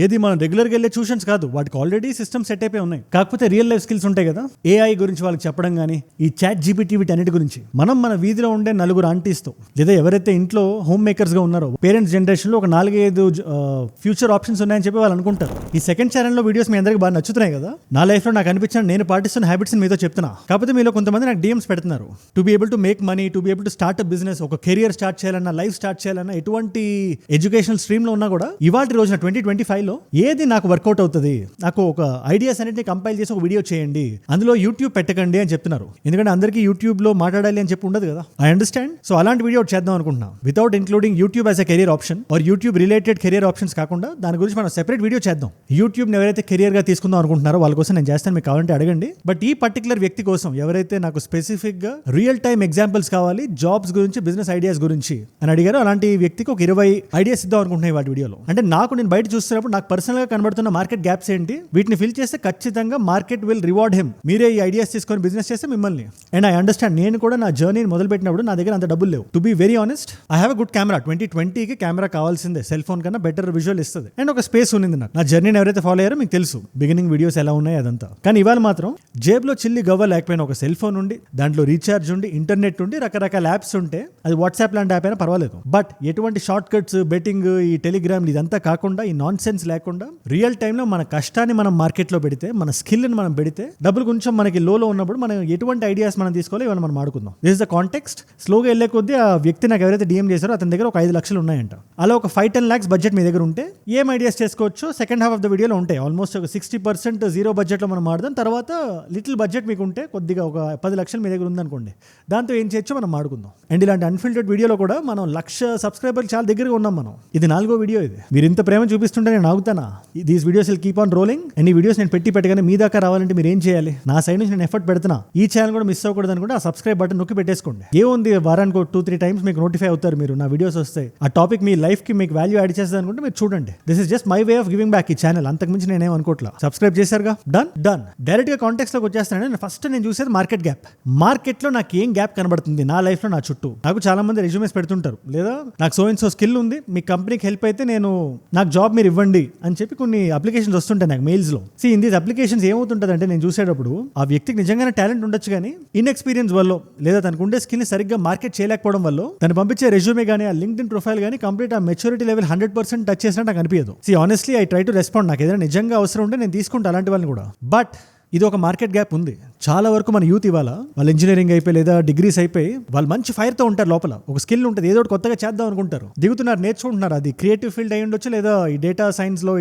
ఏది మనం రెగ్యులర్గా వెళ్ళే ట్యూషన్స్ కాదు, వాటికి ఆల్రెడీ సిస్టమ్ సెట్ అయిపోయి ఉన్నాయి. కాకపోతే రియల్ లైఫ్ స్కిల్స్ ఉంటాయి కదా, ఏఐ గురించి వాళ్ళకి చెప్పడం కానీ, ఈ చాట్ జీపీటీ వీటన్నిటి గురించి మనం మన వీధిలో ఉండే నలుగురు ఆంటీస్తో లేదా ఎవరైతే ఇంట్లో హోమ్ మేకర్స్గా ఉన్నారో పేరెంట్స్ జనరేషన్లో ఒక 4-5 ఫ్యూచర్ ఆప్షన్స్ ఉన్నాయని చెప్పి వాళ్ళు అనుకుంటారు. ఈ సెకండ్ ఛానల్లో వీడియోస్ మీ అందరికీ బాగా నచ్చుతున్నాయి కదా. నా లైఫ్లో నాకు అనిపించిన నేను పాటిస్తున్న హ్యాబిట్స్ మీతో చెప్తున్నా. కాకపోతే మీలో కొంతమంది నాకు డిఎమ్స్ పెడుతున్నారు, to be able to make money, to be able to start a business, ఒక కెరియర్ స్టార్ట్ చేయాలన్నా, లైఫ్ స్టార్ట్ చేయాలన్నా, ఎటువంటి ఎడ్యుకేషనల్ స్ట్రీమ్లో ఉన్నా కూడా ఇవాళ రోజున 2025లో ఏది నాకు వర్కౌట్ అవుతుంది, నాకు ఒక ఐడియాస్ అన్నింటినీ కంపైల్ చేసి ఒక వీడియో చేయండి, అందులో యూట్యూబ్ పెట్టకండి అని చెప్తున్నారు. ఎందుకంటే అందరికీ యూట్యూబ్లో మాట్లాడాలి అని చెప్పి ఉండదు కదా. I understand. సో అలాంటి వీడియో చేద్దాం అనుకుంటున్నా, without including YouTube as a career option or YouTube related career options కాకుండా దాని గురించి మనం సెపరేట్ వీడియో చేద్దాం. యూట్యూబ్ని ఎవరైతే కెరియర్గా తీసుకుందాం అనుకుంటున్నారో వాళ్ళ కోసం నేను చేస్తాను, మీకు కావాలంటే అడగండి. బట్ ఈ పర్టికులర్ వ్యక్తి కోసం ఎవరైతే నాకు స్పెసిఫిక్గా రియల్ టైమ్ ఎగ్జాంపుల్స్ కావాలి జాబ్స్ గురించి, బిజినెస్ ఐడియాస్ గురించి అని అడిగారు, అలాంటి వ్యక్తికి ఒక 20 ఐడియాస్ ఇద్దాం అనుకుంటున్నాయి వాటి వీడియోలో. అంటే నేను బయట చూస్తున్నప్పుడు నాకు పర్సనల్గా కనబడుతున్న మార్కెట్ గ్యాప్స్ ఏంటి, వీటిని ఫిల్ చేస్తే ఖచ్చితంగా మార్కెట్ విల్ రివార్డ్ హిమ్. మీరే ఈ ఐడియాస్ తీసుకొని బిజినెస్ చేస్తే మిమ్మల్ని. అండ్ ఐ అండర్స్టాండ్, నేను కూడా నా జర్నీని మొదలు పెట్టినప్పుడు నా దగ్గర అంత డబ్బులు లేవు. To be very honest, I have a good camera. 2020కి కెమెరా కావాల్సిందే, సెల్ ఫోన్ కన్నా బెటర్ విజువల్ ఇస్తుంది అండ్ ఒక స్పేస్ ఉంది నాకు. నా జర్నీని ఎవరైతే ఫాలో అయ్యారో మీకు తెలుసు, బిగినింగ్ వీడియోస్ ఎలా ఉన్నాయి అదంతా. కానీ ఇవాళ మాత్రం జేబులో చిల్లి గవ్వ లేకపోయినా ఒక సెల్ ఫోన్ ఉండి, దాంట్లో రీఛార్జ్ ఉండి, ఇంటర్నెట్ ఉండి, రకరకాల యాప్స్ ఉంటే, అది వాట్సాప్ లాంటి యాప్ అయినా పర్వాలేదు. బట్ ఎటువంటి షార్ట్ కట్స్, బెట్టింగ్, ఈ టెలిగ్రామ్ ఇదంతా కాకుండా, ఈ నాన్ సెన్స్ లేకుండా రియల్ టైంలో మన కష్టాన్ని మనం మార్కెట్లో పెడితే, మన స్కిల్ని మనం పెడితే, డబ్బులు కొంచెం మనకి లోలో ఉన్నప్పుడు మనం ఎటువంటి ఐడియాస్ మనం తీసుకోవాలి ఇవాళ మనం ఆడుకుందాం. This is the context. స్లోగా వెళ్ళే కొద్దీ ఆ వ్యక్తి నాకు ఎవరైతే డిఎం చేశారో అతని దగ్గర ఒక 5 లక్షలు ఉన్నాయంట. అలా ఒక 5-10 lakhs బడ్జెట్ మీ దగ్గర ఉంటే ఏం ఐడియాస్ చేసుకోవచ్చు సెకండ్ హాఫ్ ఆఫ్ ద వీడియోలో ఉంటాయి. ఆల్మోస్ట్ ఒక 60% జీరో బడ్జెట్లో మనం ఆడదాం. తర్వాత లిటిల్ బడ్జెట్ మీకు ఉంటే, కొద్దిగా ఒక 10 లక్షలు మీ దగ్గర ఉందనుకోండి, దాంతో ఏం చేయొచ్చో మనం ఆడుకుందాం. అండ్ ఇలాంటి అన్ఫిల్టర్డ్ వీడియోలో కూడా మనం 1,00,000 సబ్స్క్రైబర్లు చాలా దగ్గరగా ఉన్నాం మనం. ఇది 4వ వీడియో. ఇది మీరు ఇంత ప్రేమ చూపిస్తుంటే నేను ఆగుతానా? These videos will keep on rolling. And ఈ వీడియోస్ నేను పెట్టగానే మీ దాకా రావాలంటే మీరు ఏం చేయాలి? నా సైడ్ నుంచి నేను ఎఫర్ట్ పెడుతున్నా. ఈ ఛానల్ కూడా మిస్ అవ్వకూడదు అనుకుంటే ఆ సబ్స్క్రైబ్ బటన్ నొక్కి పెట్టేసుకోండి. ఏముంది, వారానికి 2-3 times మీకు నోటిఫై అవుతారు మీరు, నా వీడియోస్ వస్తాయి. ఆ టాపిక్ మీ లైఫ్ కి మీకు వాల్యూ యాడ్ చేస్తుంది అనుకుంటే మీరు చూడండి. This is just my way of giving back ఈ ఛానల్. అంతకుమించి నేనేం అనుకోవట్లా. సబ్స్క్రైబ్ చేశారుగా, డన్. డైరెక్ట్ గా కాంటెక్స్ట్ లోకి వచ్చేస్తాను. ఫస్ట్ నేను చూసేది మార్కెట్ గ్యాప్. మార్కెట్ లో నాకు ఏం గ్యాప్ కనబడుతుంది నా లైఫ్ లో, నా చుట్టూ. నాకు చాలా మంది రెజ్యూమేస్ పెడుతుంటారు, లేదా నాకు సో అండ్ సో స్కిల్ ఉంది, మీ కంపెనీకి హెల్ప్ అయితే నాకు జాబ్ మీరు ఇవ్వండి అని చెప్పి కొన్ని అప్లికేషన్స్ వస్తుంటాయి నాకు మెయిల్స్ లో. ఇన్ దీస్ అప్లికేషన్స్ ఏమవుతుంటుంది అంటే, నేను చూసేటప్పుడు ఆ వ్యక్తికి నిజంగానే టాలెంట్ ఉండొచ్చు, కానీ ఇన్ఎక్స్పీరియన్స్ వల్ల, లేదా తనకు ఉండే స్కిల్ ని సరిగ్గా మార్కెట్ చేయలేకపోవడం వల్ల, తను పంపించే రెజ్యూమే కానీ, ఆ లింక్డ్ఇన్ ప్రొఫైల్ కానీ కంప్లీట్ ఆ మెచ్యూరిటీ లెవెల్ 100% టచ్ చేసినట్టు నాకు అనిపించదు. Honestly I try to respond. నాకు ఏదైనా నిజంగా అవసరం ఉంటే నేను తీసుకుంటా అలాంటి వాళ్ళని కూడా. బట్ ఇది ఒక మార్కెట్ గ్యాప్ ఉంది. చాలా వరకు మన యూత్ ఇవాళ వాళ్ళు ఇంజనీరింగ్ అయిపోయి లేదా డిగ్రీస్ అయిపోయి వాళ్ళు మంచి ఫైర్తో ఉంటారు, లోపల ఒక స్కిల్ ఉంటుంది, ఏదో ఒకటి కొత్తగా చేద్దాం అనుకుంటారు, దిగుతున్నారు, నేర్చుకుంటున్నారు. అది క్రియేటివ్ ఫీల్డ్ అయి ఉండొచ్చు, లేదా ఈ డేటా సైన్స్లో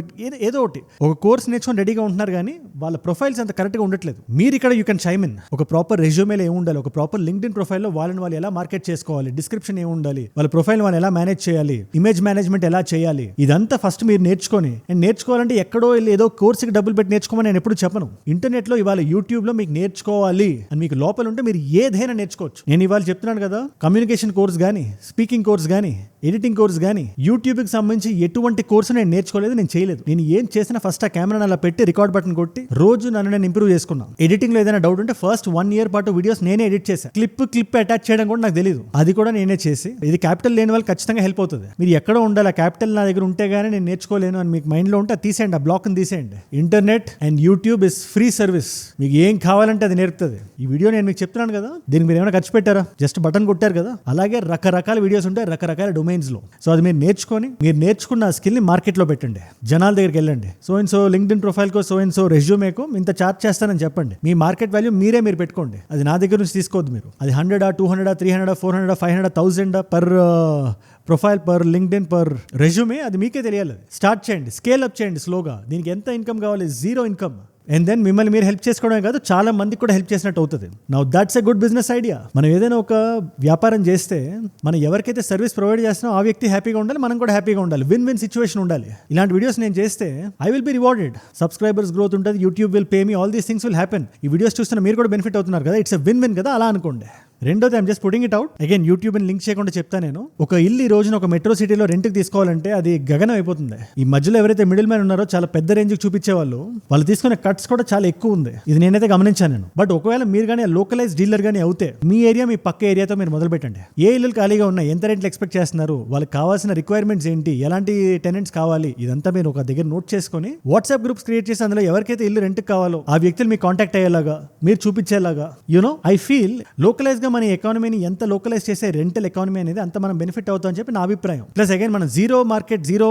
ఏదో ఒకటి ఒక కోర్స్ నేర్చుకొని రెడీగా ఉంటున్నారు, కానీ వాళ్ళ ప్రొఫైల్స్ అంత కరెక్ట్గా ఉండట్లేదు. మీరు ఇక్కడ యూ కెన్ చైమ్ ఇన్. ఒక ప్రాపర్ రెజ్యూమేలో ఏమి ఉండాలి, ఒక ప్రాపర్ లింక్డ్ఇన్ ప్రొఫైల్లో వాళ్ళు ఎలా మార్కెట్ చేసుకోవాలి, డిస్క్రిప్షన్ ఏమి ఉండాలి, వాళ్ళ ప్రొఫైల్ వాళ్ళు ఎలా మేనేజ్ చేయాలి, ఇమేజ్ మేనేజ్మెంట్ ఎలా చేయాలి, ఇదంతా ఫస్ట్ మీరు నేర్చుకొని. అండ్ నేర్చుకోవాలంటే ఎక్కడో ఏదో కోర్సుకి డబ్బులు పెట్టి నేర్చుకోమని నేను ఎప్పుడు చెప్పను. ఇంటర్నెట్లో ఇవాళ యూట్యూబ్ లో మీకు నేర్చుకోవాలి అని మీకు లోపల ఉంటే మీరు ఏదైనా నేర్చుకోవచ్చు. నేను ఇవాళ చెప్తున్నాను కదా, కమ్యూనికేషన్ కోర్స్ కానీ, స్పీకింగ్ కోర్స్ కానీ, ఎడిటింగ్ కోర్స్ కానీ, యూట్యూబ్కి సంబంధించి ఎటువంటి కోర్సు నేను నేర్చుకోలేదు, నేను చేయలేదు. నేను ఏం చేసినా ఫస్ట్ ఆ కెమెరా అలా పెట్టి రికార్డ్ బటన్ కొట్టి రోజు నన్ను నేను ఇంప్రూవ్ చేసుకున్నాను. ఎడిటింగ్ లో ఏదైనా డౌట్ ఉంటే ఫస్ట్ 1 year పాటు వీడియోస్ నేనే ఎడిట్ చేశాను. క్లిప్ అటాచ్ చేయడం కూడా నాకు తెలియదు, అది కూడా నేనే చేసి. ఇది క్యాపిటల్ లేని వాళ్ళకి ఖచ్చితంగా హెల్ప్ అవుతుంది. మీరు ఎక్కడో ఉండాలి, ఆ క్యాపిటల్ నా దగ్గర ఉంటే గానీ నేను నేర్చుకోలేను అని మీకు మైండ్ లో ఉంటే తీసేయండి, ఆ బ్లాక్ తీసేయండి. Internet and YouTube is free service. మీకు ఏం కావాలంటే అది నేర్పుతుంది. ఈ వీడియో నేను మీకు చెప్తున్నాను కదా, దీనికి మీరు ఏమైనా ఖర్చు పెట్టారా? జస్ట్ బటన్ కొట్టారు కదా. అలాగే రకరకాల వీడియోస్ ఉంటాయి రకరకాల డొమైన్స్ లో. సో అది మీరు నేర్చుకొని, మీరు నేర్చుకున్న స్కిల్ ని మార్కెట్ లో పెట్టండి, జనాల దగ్గరికి వెళ్ళండి. So and so LinkedIn profile కో, సో అండ్ సో రెజ్యూమేకో ఇంత చార్జ్ చేస్తానని చెప్పండి. మీ మార్కెట్ వాల్యూ మీరు పెట్టుకోండి. అది నా దగ్గర నుంచి తీసుకోవద్దు మీరు. అది 100, 200, 300, 400, 500, 1000 per profile, per LinkedIn, per resume, అది మీకే తెలియాలి. స్టార్ట్ చేయండి, స్కేల్ అప్ చేయండి స్లోగా. దీనికి ఎంత ఇన్కమ్ కావాలి? 0 ఇన్కమ్. అండ్ దెన్ మిమ్మల్ని మీరు హెల్ప్ చేసుకోవడమే కాదు, చాలా మందికి కూడా హెల్ప్ చేసినట్టు అవుతుంది. Now that's a good business idea. మనం ఏదైనా ఒక వ్యాపారం చేస్తే మనం ఎవరికైతే సర్వీస్ ప్రొవైడ్ చేస్తున్నామో ఆ వ్యక్తి హ్యాపీగా ఉండాలి, మనం కూడా హ్యాపీగా ఉండాలి. విన్ సిచ్యువేషన్ ఉండాలి. ఇలాంటి వీడియోస్ నేను చేస్తే I will be rewarded. Subscribers growth ఉంటుంది, YouTube will pay me, all these things will happen. ఈ వీడియోస్ చూస్తున్న మీరు కూడా బెనిఫిట్ అవుతున్నారు కదా, ఇట్స్ ఎ విన్ కదా, అలా అనుకోండి. రెండోది I'm just putting it out again YouTube link చేయకుండా చెప్తా నేను. ఒక ఇల్లు ఈ రోజున ఒక మెట్రో సిటీలో రెంట్కి తీసుకోవాలంటే అది గగనం అయిపోతుంది. ఈ మధ్యలో ఎవరైతే మిడిల్ మ్యాన్ ఉన్నారో చాలా పెద్ద రేంజ్ చూపించే వాళ్ళు తీసుకునే కట్స్ కూడా చాలా ఎక్కువ ఉంది. ఇది నేనైతే గమనించాను నేను. బట్ ఒకవేళ మీరు కానీ లోకలైజ్ డీలర్ కానీ అవుతే మీ ఏరియా మీ పక్క ఏరియాతో మీరు మొదలు పెట్టండి. ఏ ఇల్లు ఖాళీగా ఉన్నాయి, ఎంత రెంట్లు ఎక్స్పెక్ట్ చేస్తున్నారు, వాళ్ళకి కావాల్సిన రిక్వైర్మెంట్స్ ఏంటి, ఎలాంటి టెనెంట్స్ కావాలి, ఇదంతా మీరు ఒక దగ్గర నోట్ చేసుకొని వాట్సాప్ గ్రూప్స్ క్రియేట్ చేసి అందులో ఎవరికైతే ఇల్లు రెంట్కి కావాలో ఆ వ్యక్తులు మీకు కాంటాక్ట్ అయ్యేలాగా మీరు చూపించేలాగా ఐ ఫీల్ లోకలైజ్ గా మన ఎకానమీని ఎంత లోకలైజ్ చేసే రెంటల్ ఎకానమీ అనేది అంత మనం బెనిఫిట్ అవుతాం అని చెప్పి నా అభిప్రాయం. ప్లస్ అగైన్ మనం zero market zero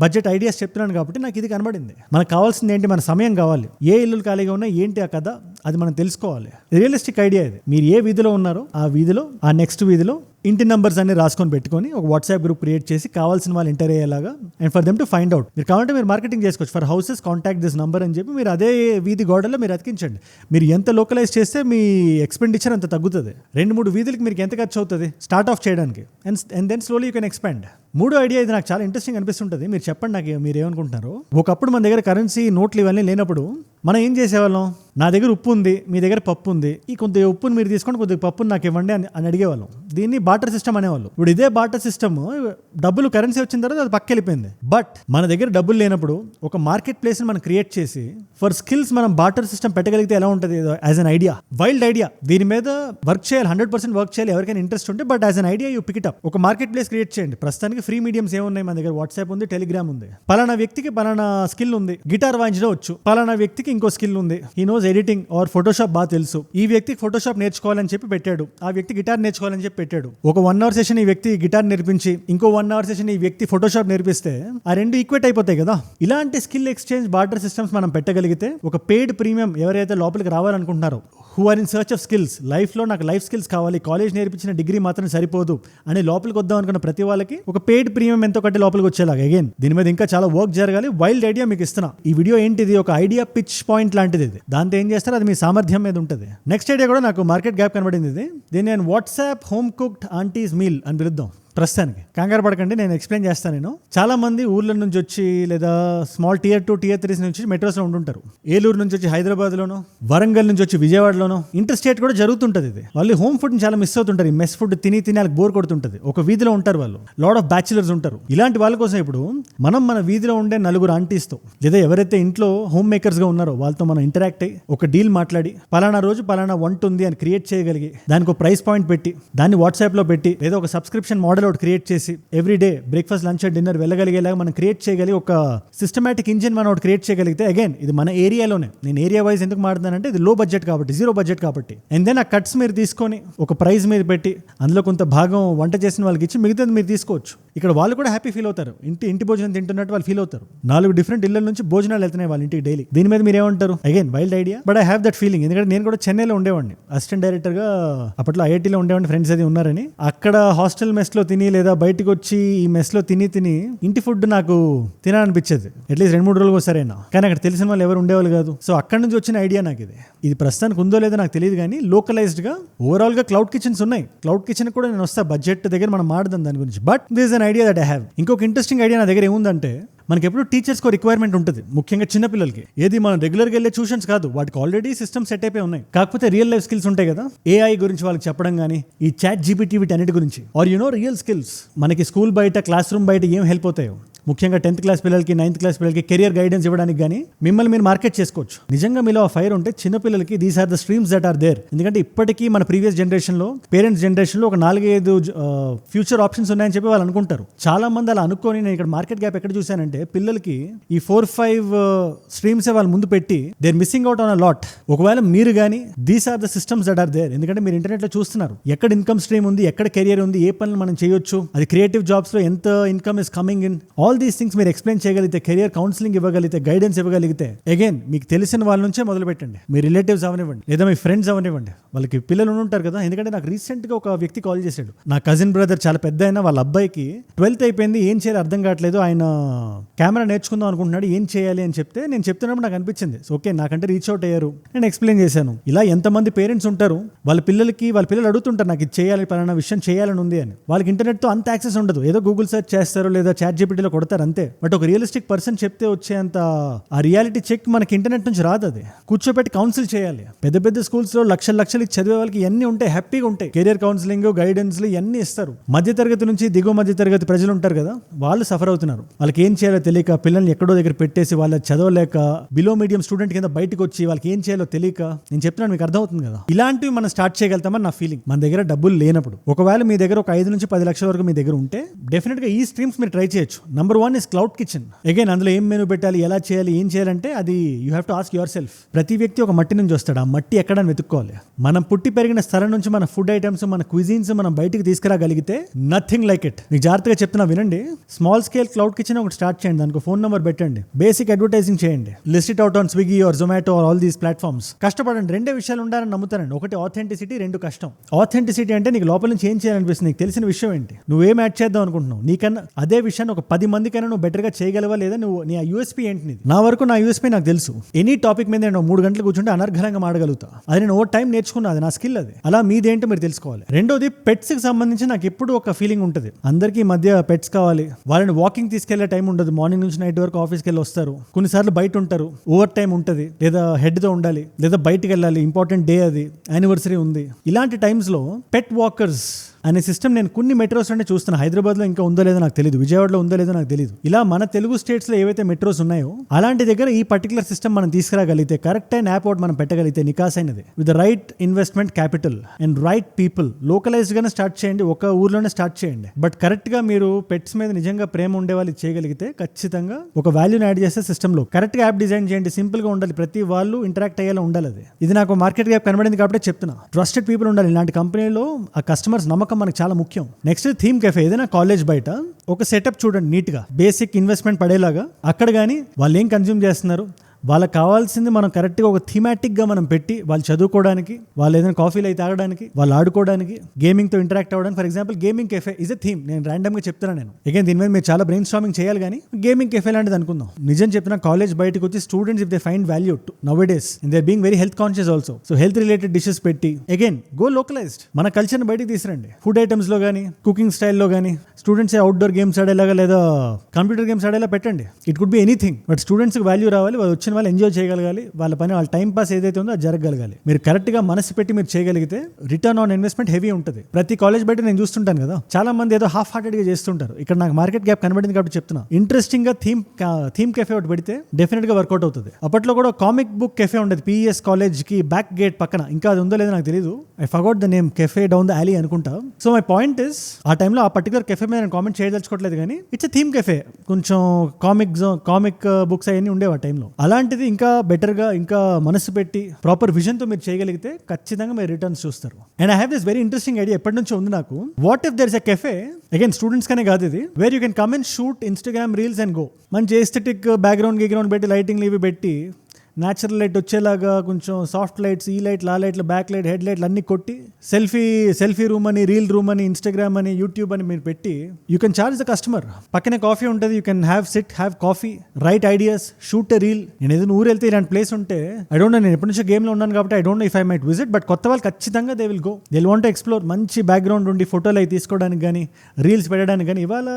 budget ideas చెప్తున్నాను కాబట్టి నాకు ఇది కనబడింది. మనకు కావాల్సింది ఏంటి, మన సమయం కావాలి. ఏ ఇల్లు ఖాళీగా ఉన్నా ఏంటి ఆ కథ అది మనం తెలుసుకోవాలి. రియలిస్టిక్ ఐడియా ఇది. మీరు ఏ వీధిలో ఉన్నారో ఆ వీధిలో ఆ నెక్స్ట్ వీధిలో ఇంటి నంబర్స్ అన్ని రాసుకొని పెట్టుకొని ఒక వాట్సాప్ గ్రూప్ క్రియేట్ చేసి కావాల్సిన వాళ్ళు ఎంటర్ అయ్యేలాగా and for them to find out. మీరు కావాలంటే మీరు మార్కెటింగ్ చేసుకోవచ్చు. For houses contact this number అని చెప్పి మీరు అదే వీధి గోడల్లో మీరు అతికించండి. మీరు ఎంత లోకలైజ్ చేస్తే మీ ఎక్స్పెండిచర్ అంత తగ్గుతుంది. 2-3 వీధులకి మీకు ఎంత ఖర్చు అవుతుంది స్టార్ట్ ఆఫ్ చేయడానికి and then slowly you can expand. మూడో ఐడియా ఇది నాకు చాలా ఇంట్రెస్టింగ్ అనిపిస్తుంటుంది. మీరు చెప్పండి నాకు మీరు ఏమనుకుంటున్నారు. ఒకప్పుడు మన దగ్గర కరెన్సీ నోట్లు ఇవన్నీ లేనప్పుడు మనం ఏం చేసేవాళ్ళం, నా దగ్గర ఉప్పు ఉంది, మీ దగ్గర పప్పు ఉంది, ఈ కొద్దిగా ఉప్పుని మీరు తీసుకొని కొద్దిగా పప్పుని నాకు ఇవ్వండి అని అడిగేవాళ్ళం. దీన్ని బాటర్ సిస్టమ్ అనేవాళ్ళు. ఇప్పుడు ఇదే బాటర్ సిస్టమ్ డబ్బులు కరెన్సీ వచ్చిన తర్వాత అది పక్క వెళ్ళిపోయింది. బట్ మన దగ్గర డబ్బులు లేనప్పుడు ఒక మార్కెట్ ప్లేస్ని మనం క్రియేట్ చేసి ఫర్ స్కిల్స్ మనం బాటర్ సిస్టమ్ పెట్టగలిగితే ఎలా ఉంటుంది as an idea, wild idea. దీని మీద వర్క్ చేయాలి, 100% వర్క్ చేయాలి ఎవరికైనా ఇంట్రెస్ట్ ఉంటే. But as an idea you pick it up. ఒక మార్కెట్ ప్లేస్ క్రియేట్ చేయండి. ప్రస్తుతానికి ఫ్రీ మీడియంస్ ఏమున్నాయి మన దగ్గర, వాట్సాప్ ఉంది, టెలిగ్రామ్ ఉంది. పలానా వ్యక్తికి పలానా స్కిల్ ఉంది, గిటార్ వాయించడం వచ్చు. పలానా వ్యక్తికి ఇంకో స్కిల్ ఉంది, he knows editing or Photoshop బాగా తెలుసు. ఈ వ్యక్తికి ఫోటోషాప్ నేర్చుకోవాలని చెప్పి పెట్టాడు, ఆ వ్యక్తి గిటార్ నేర్చుకోవాలని చెప్పి పెట్టాడు. ఒక 1 hour సెషన్ ఈ వ్యక్తి గిటార్ నేర్పించి ఇంకో 1 hour సెషన్ ఈ వ్యక్తి ఫోటోషాప్ నేర్పిస్తే ఆ రెండు ఈక్వేట్ అయిపోతాయి కదా. ఇలాంటి స్కిల్ ఎక్స్చేంజ్ బార్టర్ సిస్టమ్స్ మనం పెట్టగలిగితే ఒక పెయిడ్ ప్రీమియం ఎవరైతే లోపలికి రావాలనుకుంటున్నారో who are in search of skills, లైఫ్లో నాకు లైఫ్ స్కిల్స్ కావాలి, కాలేజ్ నేర్పించిన డిగ్రీ మాత్రం సరిపోదు అని లోపలికి వద్దాం అనుకున్న ప్రతి వాళ్ళకి ఒక పెయిడ్ ప్రీమియం ఎంతో కట్టి లోపలికి వచ్చేలాగా. అగైన్ దీని మీద ఇంకా చాలా వర్క్ జరగాలి. వైల్డ్ ఐడియా మీకు ఇస్తున్నా. ఈ వీడియో ఏంటిది, ఒక ఐడియా పిచ్ పాయింట్ లాంటిది. ఇది దాంతో ఏం చేస్తారో అది మీ సామర్థ్యం మీద ఉంటుంది. నెక్స్ట్ ఐడియా కూడా నాకు మార్కెట్ గ్యాప్ కనబడింది. ఇది దీన్ని నేను WhatsApp home cooked aunties meal అని పిలుద్దాం. ప్రస్తుతానికి కంగారు పడకండి, నేను ఎక్స్ప్లెయిన్ చేస్తాను. నేను చాలా మంది ఊర్ల నుంచి వచ్చి లేదా స్మాల్ tier 2 tier 3 నుంచి మెట్రోస్లో ఉంటుంటారు. ఏలూరు నుంచి వచ్చి హైదరాబాద్లోనో, వరంగల్ నుంచి వచ్చి విజయవాడలోనో, ఇంటర్ స్టేట్ కూడా జరుగుతుంటుంది. ఇది వాళ్ళు హోమ్ ఫుడ్ని చాలా మిస్ అవుతుంటారు. ఈ మెస్ ఫుడ్ తిని వాళ్ళకి బోర్ కొడుతుంటుంది. ఒక వీధిలో ఉంటారు వాళ్ళు, లాట్ ఆఫ్ బ్యాచులర్స్ ఉంటారు. ఇలాంటి వాళ్ళ కోసం ఇప్పుడు మనం మన వీధిలో ఉండే 4 ఆంటీస్తో లేదా ఎవరైతే ఇంట్లో హోమ్ మేకర్స్గా ఉన్నారో వాళ్ళతో మనం ఇంటరాక్ట్ అయ్యి ఒక డీల్ మాట్లాడి పలానా రోజు పలానా వంట ఉంది అని క్రియేట్ చేయగలిగి దానికి ఒక ప్రైస్ పాయింట్ పెట్టి దాన్ని వాట్సాప్లో పెట్టి లేదా ఒక సబ్స్క్రిప్షన్ మోడల్ ఒకటి క్రియేట్ చేసి every day breakfast lunch dinner వెళ్ళగలిగేలాగా మనం క్రియేట్ చేయగలిగి ఒక సిస్టమాటిక్ ఇంజిన్ మనం ఒకటి క్రియేట్ చేయగలిగితే అగైన్ ఇది మన ఏరియాలోనే. నేను ఏరియా వైజ్ ఎందుకు మాట్లాడుతానంటే ఇది లో బడ్జెట్ కాబట్టి, జీరో బడ్జెట్ కాబట్టి. అండ్ దెన్ ఆ కట్స్ మీరు తీసుకొని ఒక ప్రైస్ మీద పెట్టి అందులో కొంత భాగం వంట చేసిన వాళ్ళకి ఇచ్చి మిగతాది మీరు తీసుకోవచ్చు. ఇక్కడ వాళ్ళు కూడా హ్యాపీ ఫీల్ అవుతారు. ఇంటి భోజనం తింటున్నట్టు వాళ్ళు ఫీల్ అవుతారు. 4 డిఫరెంట్ ఇళ్ళ నుంచి భోజనాలు వెళ్తున్నాయి వాళ్ళ ఇంటికి డైలీ. దీని మీద మీరు ఏమంటారు? Again wild idea, but I have that feeling. ఎందుకంటే నేను కూడా చెన్నైలో ఉండేవాడిని, అసిస్టెంట్ డైరెక్టర్గా అప్పట్లో ఐఐటీలో ఉండేవాడిని. ఫ్రెండ్స్ అది ఉన్నారని అక్కడ హాస్టల్ మెస్లో తిని లేదా బయటకు వచ్చి ఈ మెస్లో తిని ఇంటి ఫుడ్ నాకు తినాలనిపించేది అట్లీస్ట్ 2-3 రోజులకు ఒకసారైనా. కానీ అక్కడ తెలిసిన వాళ్ళు ఎవరు ఉండేవాళ్ళు కాదు. సో అక్కడ నుంచి వచ్చిన ఐడియా నాకు ఇది ప్రస్తుతానికి ఉందో లేదో నాకు తెలియదు. కానీ లోకలైజ్డ్ గా ఓవరాల్ గా క్లౌడ్ కిచెన్స్ ఉన్నాయి. క్లౌడ్ కిచెన్ కూడా నేను వస్తా, బడ్జెట్ దగ్గర మనం మాట్లాడదాం దాని గురించి. But this an idea that I have. ఇంకొక ఇంట్రెస్టింగ్ ఐడియా నా దగ్గర ఏముందంటే మనకి ఎప్పుడు టీచర్స్కి రిక్వైర్మెంట్ ఉంటుంది, ముఖ్యంగా చిన్నపిల్లలకి. ఏది మనం రెగ్యులర్గా వెళ్ళే ట్యూషన్స్ కాదు, వాటికి ఆల్రెడీ సిస్టమ్ సెట్ అయిపోయి ఉన్నాయి. కాకపోతే రియల్ లైఫ్ స్కిల్స్ ఉంటాయి కదా, ఏఐ గురించి వాళ్ళకి చెప్పడం కానీ, ఈ చాట్ జీపీటీ వీటన్నిటి గురించి, ఆర్ రియల్ స్కిల్స్ మనకి స్కూల్ బయట క్లాస్ రూమ్ బయట ఏం హెల్ప్ అవుతాయో, ముఖ్యంగా 10th క్లాస్ పిల్లలకి 9th క్లాస్ పిల్లలకి కెరియర్ గైడెన్స్ ఇవ్వడానికి కానీ మిమ్మల్ని మీరు మార్కెట్ చేసుకోవచ్చు. నిజంగా మీలో ఆ ఫైర్ ఉంటే చిన్నపిల్లలకి these are the streams that are there. ఎందుకంటే ఇప్పటికీ మన ప్రీవియస్ జనరేషన్లో, పేరెంట్స్ జనరేషన్లో ఒక 4-5 ఫ్యూచర్ ఆప్షన్స్ ఉన్నాయని చెప్పి వాళ్ళు అనుకుంటారు. చాలా మంది అలా అనుకొని నేను ఇక్కడ మార్కెట్ గ్యాప్ ఎక్కడ చూశానంటే పిల్లలకి ఈ 4-5 స్ట్రీమ్స్ వాళ్ళు ముందు పెట్టి they are missing out on a lot. ఒకవేళ మీరు కానీ these are the systems that are there. ఎందుకంటే మీరు ఇంటర్నెట్లో చూస్తున్నారు ఎక్కడ ఇన్కమ్ స్ట్రీమ్ ఉంది, ఎక్కడ కెరియర్ ఉంది, ఏ పనులు మనం చేయొచ్చు, అది క్రియేటివ్ జాబ్స్లో ఎంత income is coming in. All these things మీరు ఎక్స్ప్లెయిన్ చేయగలిగితే, కెరియర్ కౌన్సిలింగ్ ఇవ్వగలిగితే, గైడెన్స్ ఇవ్వగలిగితే, అగైన్ మీకు తెలిసిన వాళ్ళ నుంచే మొదలు పెట్టండి. మీ రిలేటివ్స్ అవనివ్వండి లేదా మీ ఫ్రెండ్స్ అవనివ్వండి, వాళ్ళకి పిల్లలు ఉంటారు కదా. ఎందుకంటే నాకు రీసెంట్గా ఒక వ్యక్తి కాల్ చేశాడు, నా కజిన్ బ్రదర్ చాలా పెద్ద అయినా వాళ్ళ అబ్బాయికి 12th అయిపోయింది, ఏం చేయాలి అర్థం కావట్లేదు, ఆయన కెమెరా నేర్చుకుందాం అనుకుంటున్నాడు, ఏం చేయాలి అని చెప్తే నేను చెప్తున్నప్పుడు నాకు అనిపించింది ఓకే నాకంటే రీచ్ అవుట్ అయ్యారు. నేను ఎక్స్ప్లెయిన్ చేశాను, ఇలా ఎంతమంది పేరెంట్స్ ఉంటారు వాళ్ళ పిల్లలు అడుగుతుంటారు నాకు ఇది చేయాలి, పలానా విషయం చేయాలని ఉంది అని. వాళ్ళకి ఇంటర్నెట్తో అంత యాక్సెస్ ఉండదు, ఏదో గూగుల్ సెర్చ్ చేస్తారు లేదా చాట్ జీపీటీలో కొడతారు అంతే. బట్ ఒక రియలిస్టిక్ పర్సన్ చెప్తే వచ్చేంత ఆ రియాలిటీ చెక్ మనకి ఇంటర్నెట్ నుంచి రాదు. అది కూర్చోబెట్టి కౌన్సిల్ చేయాలి. పెద్ద పెద్ద స్కూల్స్ లో లక్షలు చదివే వాళ్ళకి ఇవన్నీ ఉంటాయి, హ్యాపీగా ఉంటాయి. కెరియర్ కౌన్సిలింగ్, గైడెన్స్ ఇవన్నీ ఇస్తారు. మధ్య తరగతి నుంచి దిగువ మధ్య తరగతి ప్రజలు ఉంటారు కదా, వాళ్ళు సఫర్ అవుతున్నారు. వాళ్ళకి ఏం చేయాలో తెలియక, పిల్లల్ని ఎక్కడో దగ్గర పెట్టేసి వాళ్ళ చదవలేక, బిలో మీడియం స్టూడెంట్ కింద బయటకు వచ్చి వాళ్ళకి ఏం చేయాలో తెలియక, నేను చెప్తున్నాను మీకు అర్థమవుతుంది కదా. ఇలాంటివి మనం స్టార్ట్ చేయగలుగుతామని నా ఫీలింగ్. మన దగ్గర డబ్బులు లేనప్పుడు, ఒకవేళ మీ దగ్గర ఒక 5 నుంచి 10 లక్షల వరకు మీ దగ్గర ఉంటే డెఫినెట్ గా ఈ స్ట్రీమ్స్ మీరు ట్రై చేయొచ్చు. Number 1 is cloud kitchen. Again అందులో ఏం మెనూ పెట్టాలి, ఎలా చేయాలి, ఏం చేయాలంటే అది you have to ask your self. ప్రతి వ్యక్తి ఒక మట్టి నుంచి వస్తాడు, ఆ మట్టి ఎక్కడని వెతుక్కోవాలి. మనం పుట్టి పెరిగిన స్థలం నుంచి మన ఫుడ్ ఐటమ్స్, మన క్విజీన్స్ మనం బయటికి తీసుకురాగలిగితే నథింగ్ లైక్ ఇట్. మీకు జాగ్రత్తగా చెప్తున్నా వినండి. స్మాల్ స్కేల్ క్లౌడ్ కిచెన్ ఒకటి స్టార్ట్ చేయండి, దానికి ఫోన్ నెంబర్ పెట్టండి, బేసిక్ అడ్వర్టైజింగ్ చేయండి, list it out on Swiggy or Zomato or all these platforms. కష్టపడండి. 2 విషయాలు ఉండాలని నమ్ముతానండి. ఒకటి ఆథెంటిసిటీ, 2 కష్టం. ఆథెంటిసిటీ అంటే నీకు లోపల నుంచి ఏం చేయాలనిపిస్తుంది, నీకు తెలిసిన విషయం ఏంటి, నువ్వేం యాడ్ చేద్దాం అనుకుంటున్నావు, నీకన్నా అదే విషయాన్ని ఒక 10 మందికైనా నువ్వు బెటర్గా చేయగలవా లేదా, నువ్వు నీ యూఎస్పీ ఏంటి. నా వరకు నా యూఎస్పీ నాకు తెలుసు. ఎనీ టాపిక్ మీద నేను 3 గంటలు కూర్చుంటే అనర్ఘలంగా మాడగలుగుతా. అది నేను ఓవర్ టైం నేర్చుకున్నా, అది నా స్కిల్. అది అలా మీదేంటో మీరు తెలుసుకోవాలి. రెండోది పెట్స్ కి సంబంధించి నాకు ఎప్పుడు ఒక ఫీలింగ్ ఉంటుంది, అందరికీ మధ్య పెట్స్ కావాలి. వాళ్ళని వాకింగ్ తీసుకెళ్లే టైం ఉండదు, మార్నింగ్ నుంచి నైట్ వరకు ఆఫీస్కి వెళ్ళి వస్తారు, కొన్నిసార్లు బయట ఉంటారు, ఓవర్ టైం ఉంటుంది, లేదా హెడ్ తో ఉండాలి, లేదా బయటికి వెళ్ళాలి, ఇంపార్టెంట్ డే అది, యానివర్సరీ ఉంది. ఇలాంటి టైమ్స్ లో పెట్ వాకర్స్ అనే సిస్టమ్ నేను కొన్ని మెట్రోస్ అంటే చూస్తున్నా. హైదరాబాద్లో ఇంకా ఉందో లేదో నాకు తెలియదు, విజయవాడలో ఉందో లేదో నాకు తెలియదు. ఇలా మన తెలుగు స్టేట్స్లో ఏవైతే మెట్రోస్ ఉన్నాయో అలాంటి దగ్గర ఈ పర్టికులర్ సిస్టమ్ మనం తీసుకురాగలిగితే, కరెక్ట్ అయిన యాప్ అవుట్ మనం పెట్టగలిగితే, నికాస్ అయినది, with the right investment capital and right people, localised గానే స్టార్ట్ చేయండి, ఒక ఊర్లోనే స్టార్ట్ చేయండి. బట్ కరెక్ట్ గా మీరు పెట్స్ మీద నిజంగా ప్రేమ ఉండే వాళ్ళు చేయగలిగితే ఖచ్చితంగా ఒక వాల్యూని యాడ్ చేసే సిస్టమ్ లో కరెక్ట్ గా యాప్ డిజైన్ చేయండి. సింపుల్ గా ఉండాలి, ప్రతి వాళ్ళు ఇంటరాక్ట్ అయ్యేలా ఉండాలి. అది ఇది నాకు మార్కెట్ గ్యాప్ కనబడింది కాబట్టి చెప్తున్నా. ట్రస్టెడ్ పీపుల్ ఉండాలి ఇలాంటి కంపెనీలో. ఆ కస్టమర్స్ నమ్మకం మనకు చాలా ముఖ్యం. Next theme cafe. ఏదైనా కాలేజ్ బయట ఒక సెటప్ చూడండి, నీట్ గా బేసిక్ ఇన్వెస్ట్మెంట్ పడేలాగా. అక్కడ కానీ వాళ్ళు ఏం కన్జ్యూమ్ చేస్తున్నారు, వాళ్ళకి కావాల్సింది మనం కరెక్ట్గా ఒక థీమాటిక్గా మనం పెట్టి, వాళ్ళు చదువుకోవడానికి, వాళ్ళు ఏదైనా కాఫీలు అయి తాగడానికి, వాళ్ళు ఆడుకోవడానికి, గేమింగ్తో ఇంటరాక్ట్ అవ్వడానికి. For example gaming cafe is a theme. నేను ర్యాండమ్గా చెప్తున్నాను. నేను అగైన్ దీని మీద మీరు చాలా బ్రెయిన్ స్టార్మింగ్ చేయాలి, కానీ గేమింగ్ కెఫే లాంటిది అనుకుందాం. నిజం చెప్తున్నా, కాలేజ్ బయటకు వచ్చి students if they find value nowadays and they are being very health conscious also, so health related dishes పెట్టి, అగైన్ గో లోకలైజ్డ్, మన కల్చర్ని బయటకు తీసుకురండి. ఫుడ్ ఐటమ్స్ లో కానీ, కుకింగ్ స్టైల్లో కానీ, స్టూడెంట్స్ అవుట్డోర్ గేమ్స్ ఆడేలాగా లేదా కంప్యూటర్ గేమ్స్ ఆడేలా పెట్టండి. It could be anything, but స్టూడెంట్స్కి వాల్యూ రావాలి, వాళ్ళు వచ్చిన వాళ్ళు ఎంజాయ్ చేయగలగాలి, వాళ్ళ పని వాళ్ళ టైం పాస్ ఏదైతే ఉందో అది జరగగలగాలి. మీరు కరెక్ట్ గా మనసు పెట్టి మీరు చేయగలిగితే రిటర్న్ ఆన్ ఇన్వెస్ట్మెంట్ హెవీ ఉంటుంది. ప్రతి కాలేజ్ బయట నేను చూస్తుంటాను కదా, చాలా మంది ఏదో హాఫ్ హార్టెడ్ గా చేస్తుంటారు. ఇక్కడ నాకు మార్కెట్ గ్యాప్ కనబడింది కాబట్టి చెప్తున్నా. ఇంట్రెస్టింగ్ గా థీమ్ కెఫే ఒకటి పెడితే డెఫినెట్ గా వర్కౌట్ అవుతుంది. అప్పట్లో కూడా కామిక్ బుక్ కెఫే ఉండేది పిఎస్ కాలేజ్ కి బ్యాక్ గేట్ పక్కన. ఇంకా అది ఉందో లేదో నాకు తెలియదు. I forgot the name, cafe down the alley అనుకుంటా. సో మై పాయింట్ ఇస్, ఆ టైంలో ఆ పర్టికులర్ కెఫే మీద నేను కామెంట్ చేయదలుచుకోవట్లేదు, కానీ ఇట్స్ ఎ థీమ్ కెఫే. కొంచెం కామిక్ బుక్స్ అవన్నీ ఉండేవి ఆ టైంలో. అలాంటిది ఇంకా బెటర్ గా, ఇంకా మనసు పెట్టి ప్రాపర్ విజన్ తో మీరు చేయగలిగితే ఖచ్చితంగా మీరు రిటర్న్స్ చూస్తారు. And I have this very interesting idea, ఎప్పటి నుంచో ఉంది నాకు. What if there is a cafe, again students కనే కాదు ఇది, where you can come and shoot Instagram reels and go. మంచి ఎస్థెటిక్ బ్యాక్గ్రౌండ్ పెట్టి, లైటింగ్ ఇవి పెట్టి, న్యాచురల్ లైట్ వచ్చేలాగా, కొంచెం సాఫ్ట్ లైట్స్, ఈ లైట్లు, ఆ లైట్లు, బ్యాక్ లైట్, హెడ్ లైట్లు అన్ని కొట్టి, సెల్ఫీ రూమ్ అని, రీల్ రూమ్ అని, ఇన్స్టాగ్రామ్ అని, యూట్యూబ్ అని మీరు పెట్టి, you can charge the customer. పక్కనే కాఫీ ఉంటుంది, you can have coffee, right ideas, shoot a reel. నేను ఏదైనా ఊరు వెళ్తే ఇలాంటి ప్లేస్ ఉంటే, ఐ డోంట్ నో, నేను ఎప్పటి నుంచో గేమ్లో ఉన్నాను కాబట్టి I don't know if I might visit, but కొత్త వాళ్ళు ఖచ్చితంగా they will go, they will want to explore. మంచి బ్యాక్గ్రౌండ్ ఉండి ఫోటోలు అవి తీసుకోవడానికి కానీ, రీల్స్ పెట్టడానికి కానీ. ఇవాళ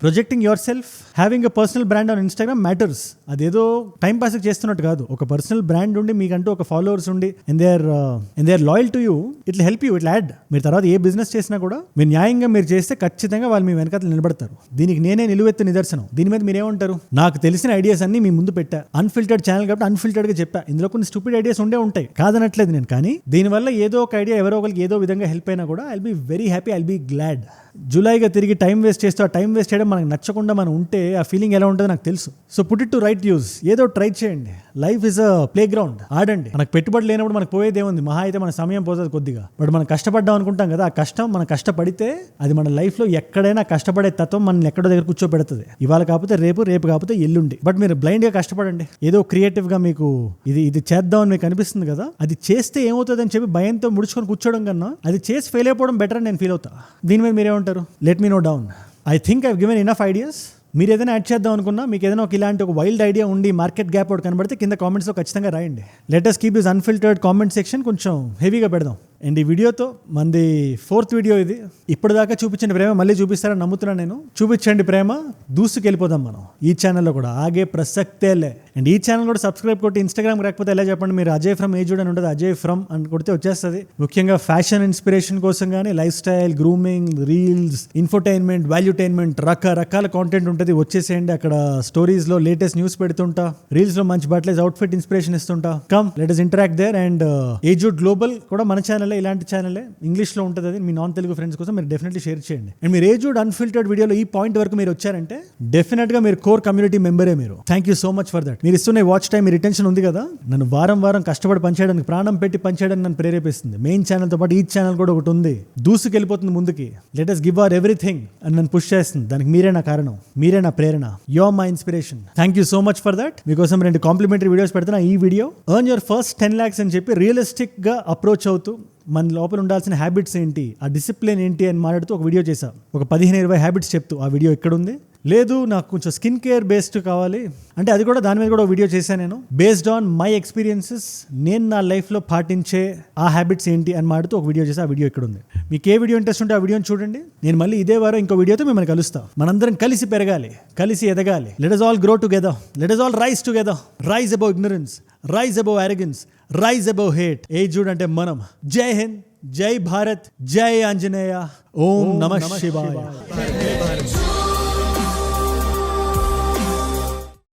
projecting your self, having a personal brand on Instagram matters. అదేదో టైం పాస్ చేస్తున్నట్టు కాదు, ఒక పర్సనల్ బ్రాండ్ ఉండి, మీకంటూ ఒక ఫాలోవర్స్ ఉండి, and they are loyal to you, it help you, it add. మీరు తర్వాత ఏ బిజినెస్ చేసినా కూడా మీరు న్యాయంగా మీరు చేస్తే ఖచ్చితంగా వాళ్ళు మీ వెనకాల నిలబడతారు. దీనికి నేనే నిలువెత్తు నిదర్శనం. దీని మీద మీరేమంటారు? నాకు తెలిసిన ఐడియాస్ అన్ని మీ ముందు పెట్టా. అన్ఫిల్టర్డ్ ఛానల్ కాబట్టి అన్ఫిల్టర్డ్ గా చెప్పా. ఇందులో కొన్ని స్టూపిడ్ ఐడియాస్ ఉండే ఉంటాయి, కాదనట్లేదు నేను, కానీ దీనివల్ల ఏదో ఒక ఐడియా ఎవరో ఒకరికి ఏదో విధంగా హెల్ప్ అయినా కూడా I'll be very happy, I'll be glad. జూలైగా తిరిగి టైం వేస్ట్ చేస్తూ, ఆ టైం వేస్ట్ చేయడం మనకు నచ్చకుండా మనం ఉంటే ఆ ఫీలింగ్ ఎలా ఉంటుందో నాకు తెలుసు. So put it to right use. ఏదో ట్రై చేయండి. Life is a play ground, ఆడండి. మనకు పెట్టుబడి లేనప్పుడు మనకు పోయేది ఏముంది, మహా అయితే మన సమయం పోతుంది కొద్దిగా. బట్ మనం కష్టపడ్డాం అనుకుంటాం కదా, ఆ కష్టం మనం కష్టపడితే అది మన లైఫ్లో ఎక్కడైనా కష్టపడే తత్వం మనల్ని ఎక్కడో దగ్గర కూర్చోబెడుతుంది. ఇవాళ కాకపోతే రేపు, రేపు కాకపోతే ఎల్లుండి. బట్ మీరు బ్లైండ్గా కష్టపడండి. ఏదో క్రియేటివ్గా మీకు ఇది చేద్దామని మీకు అనిపిస్తుంది కదా, అది చేస్తే ఏమవుతుంది అని చెప్పి భయంతో ముడుచుకొని కూర్చోవడం కన్నా అది చేసి ఫెయిల్ అయిపోవడం బెటర్ అని నేను ఫీల్ అవుతా. దీని మీద మీరేమంటారు? Let me know down. I think I've given enough ideas. మీరు ఏదైనా యాడ్ చేద్దాం అనుకున్నా, మీకు ఏదైనా ఒక ఇలాంటి ఒక వైల్డ్ ఐడియా ఉండి మార్కెట్ గ్యాప్ ఒకటి కనబడితే కింద కామెంట్స్లో ఖచ్చితంగా రాయండి. Latest keep this unfiltered comment section కొంచెం హెవీగా పెడదాం. అండ్ ఈ వీడియోతో మనది 4th వీడియో ఇది. ఇప్పటిదాకా చూపించిన ప్రేమ మళ్ళీ చూపిస్తారని నమ్ముతున్నాను నేను. చూపించండి ప్రేమ, దూసుకెళ్ళిపోదాం మనం ఈ ఛానల్లో కూడా, ఆగే ప్రసక్తేలే. అండ్ ఈ ఛానల్ కూడా సబ్స్క్రైబ్ కొట్టి ఇన్స్టాగ్రామ్ రాకపోతే ఎలా చెప్పండి, మీరు అజయ్ ఫ్రమ్ ఏజుడ్ అని ఉంటుంది, అజయ్ ఫ్రమ్ అని కొడితే వచ్చేస్తుంది. ముఖ్యంగా ఫ్యాషన్ ఇన్స్పిరేషన్ కోసం కానీ, lifestyle, grooming, reels, infotainment, valuetainment, రకరకాల కాంటెంట్ ఉంటుంది. వచ్చేసేయండి. అక్కడ స్టోరీస్లో లేటెస్ట్ న్యూస్ పెడుతుంటా, రీల్స్లో మంచి బట్లెస్ అవుట్ఫిట్ ఇన్స్పిరేషన్ ఇస్తుంటా. Come let us interact there. And ఏజుడ్ గ్లోబల్ కూడా మన ఛానల్, ఇలాంటి ఛానలే ఇంగ్లీష్లో ఉంటుంది. అది మీ నాన్ తెలుగు ఫ్రెండ్స్ కోసం మీరు డెఫినెట్లీ షేర్ చేయండి. అండ్ మీరు ఏజుడ్ అన్ఫిల్టర్డ్ వీడియోలో ఈ పాయింట్ వరకు మీరు వచ్చారంటే డెఫినెట్గా మీరు కోర్ కమ్యూనిటీ మెంబరే. మీరు thank you so much for that. మీరు ఇస్తున్న వాచ్ టైం, మీ రిటెన్షన్ ఉంది కదా, నన్ను వారం వారం కష్టపడి పనిచేయడానికి, ప్రాణం పెట్టి పనిచేయడానికి నన్ను ప్రేరేపిస్తుంది. మెయిన్ ఛానల్తో పాటు ఈ ఛానల్ కూడా ఒకటి ఉంది, దూసుకెళ్ళిపోతుంది ముందుకి. Let us give our everything అని నన్ను పుష్ చేస్తుంది. దానికి మీరే నా కారణం, మీరే నా ప్రేరణ. You are my inspiration. Thank you so much for that. మీకోసం 2 కాంప్లిమెంటరీ వీడియోస్ పెడుతున్నా. ఈ video earn your first 10 lakhs అని చెప్పి రియలిస్టిక్గా అప్రోచ్ అవుతూ మన లోపల ఉండాల్సిన హ్యాబిట్స్ ఏంటి, ఆ డిసిప్లిన్ ఏంటి అని మాట్లాడుతూ ఒక వీడియో చేశాను. ఒక 15-20 హ్యాబిట్స్ చెప్తూ. ఆ వీడియో ఇక్కడ ఉంది. లేదు నాకు కొంచెం స్కిన్ కేర్ బేస్డ్ కావాలి అంటే అది కూడా, దాని మీద కూడా ఒక వీడియో చేశాను నేను. బేస్డ్ ఆన్ మై ఎక్స్పీరియన్సెస్, నేను నా లైఫ్లో పాటించే ఆ హ్యాబిట్స్ ఏంటి అని మాడుతూ ఒక వీడియో చేసి, ఆ వీడియో ఇక్కడ ఉంది. మీకు ఏ వీడియో ఇంట్రెస్ట్ ఉంటే ఆ వీడియోని చూడండి. నేను మళ్ళీ ఇదే వారం ఇంకో వీడియోతో మిమ్మల్ని కలుస్తా. మనందరం కలిసి పెరగాలి, కలిసి ఎదగాలి. Let us all grow together. Let us all rise together. Rise above ignorance. Rise above arrogance. Rise above hate. ఏజుడ్ అంటే మనం. జై హింద్, జై భారత్, జై ఆంజనేయ, ఓం నమః శివాయ.